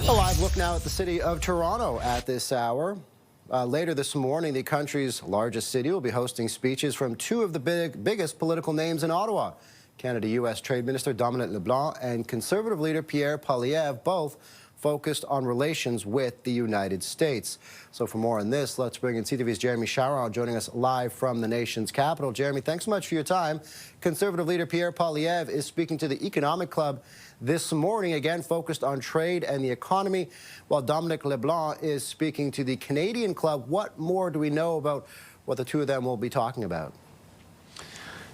A live look now at the city of Toronto at this hour. Later this morning, the country's largest city will be hosting speeches from two of the biggest political names in Ottawa. Canada-U.S. Trade Minister Dominic Leblanc and Conservative leader Pierre Poilievre, both focused on relations with the United States. So for more on this, let's bring in CTV's Jeremie Charron joining us live from the nation's capital. Jeremie, thanks so much for your time. Conservative leader Pierre Poilievre is speaking to the Economic Club this morning, again focused on trade and the economy, while Dominic Leblanc is speaking to the Canadian Club. What more do we know about what the two of them will be talking about?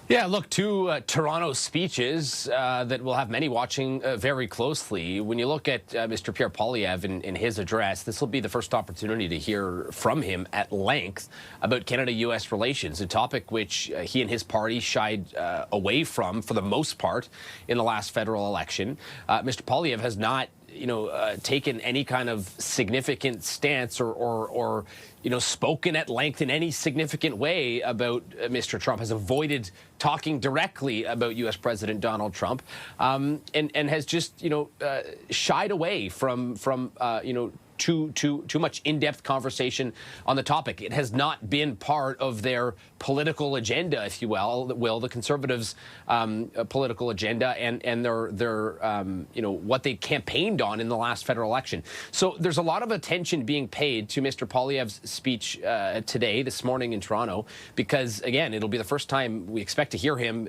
Yeah, look, two Toronto speeches that will have many watching very closely. When you look at Mr. Pierre Poilievre in his address, this will be the first opportunity to hear from him at length about Canada-U.S. relations, a topic which he and his party shied away from for the most part in the last federal election. Mr. Poilievre has not taken any kind of significant stance or spoken at length in any significant way about Mr. Trump, has avoided talking directly about U.S. President Donald Trump, and has just, shied away from too much in-depth conversation on the topic. It has not been part of their political agenda, if you will, the Conservatives' political agenda and their what they campaigned on in the last federal election. So there's a lot of attention being paid to Mr. Poilievre's speech this morning in Toronto, because again, it'll be the first time we expect to hear him,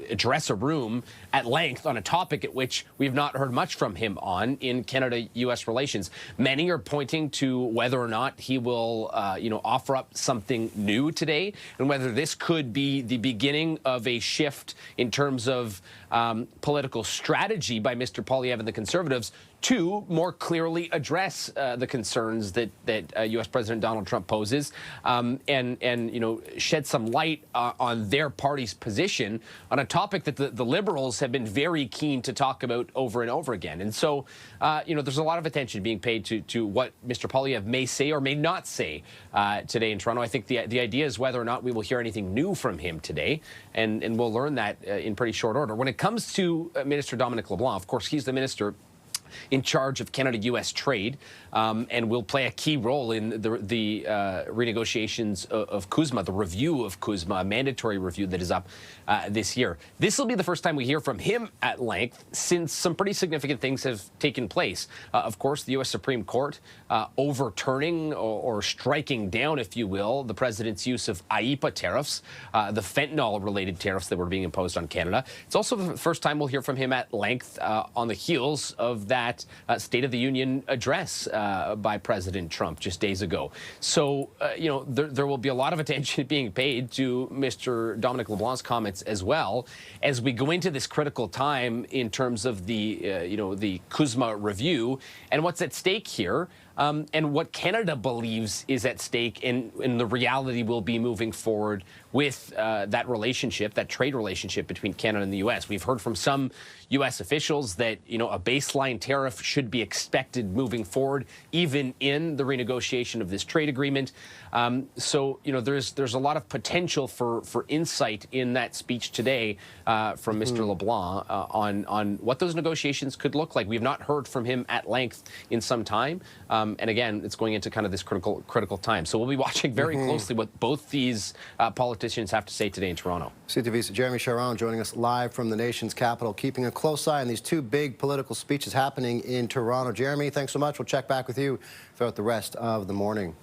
address a room at length on a topic at which we've not heard much from him on in Canada-U.S. relations. Many are pointing to whether or not he will, offer up something new today, and whether this could be the beginning of a shift in terms of political strategy by Mr. Poilievre and the Conservatives to more clearly address the concerns that U.S. President Donald Trump poses, and shed some light on their party's position on a topic that the Liberals have been very keen to talk about over and over again. And so, there's a lot of attention being paid to what Mr. Poilievre may say or may not say today in Toronto. I think the idea is whether or not we will hear anything new from him today, and we'll learn that in pretty short order. When it comes to Minister Dominic Leblanc, of course, he's the minister in charge of Canada-U.S. trade, and will play a key role in the renegotiations of CUSMA, the review of CUSMA, a mandatory review that is up this year. This will be the first time we hear from him at length since some pretty significant things have taken place. Of course, the U.S. Supreme Court overturning or striking down, if you will, the president's use of IEEPA tariffs, the fentanyl-related tariffs that were being imposed on Canada. It's also the first time we'll hear from him at length on the heels of that State of the Union address by President Trump just days ago. So, there will be a lot of attention being paid to Mr. Dominic Leblanc's comments as well as we go into this critical time in terms of the, the CUSMA review and what's at stake here. And what Canada believes is at stake in the reality will be moving forward with that relationship, that trade relationship between Canada and the U.S. We've heard from some U.S. officials that, a baseline tariff should be expected moving forward, even in the renegotiation of this trade agreement. So, there's a lot of potential for insight in that speech today from Mr. LeBlanc on what those negotiations could look like. We've not heard from him at length in some time. And again, it's going into kind of this critical time. So we'll be watching very closely what both these politicians have to say today in Toronto. CTV's Jeremie Charron joining us live from the nation's capital, keeping a close eye on these two big political speeches happening in Toronto. Jeremie, thanks so much. We'll check back with you throughout the rest of the morning.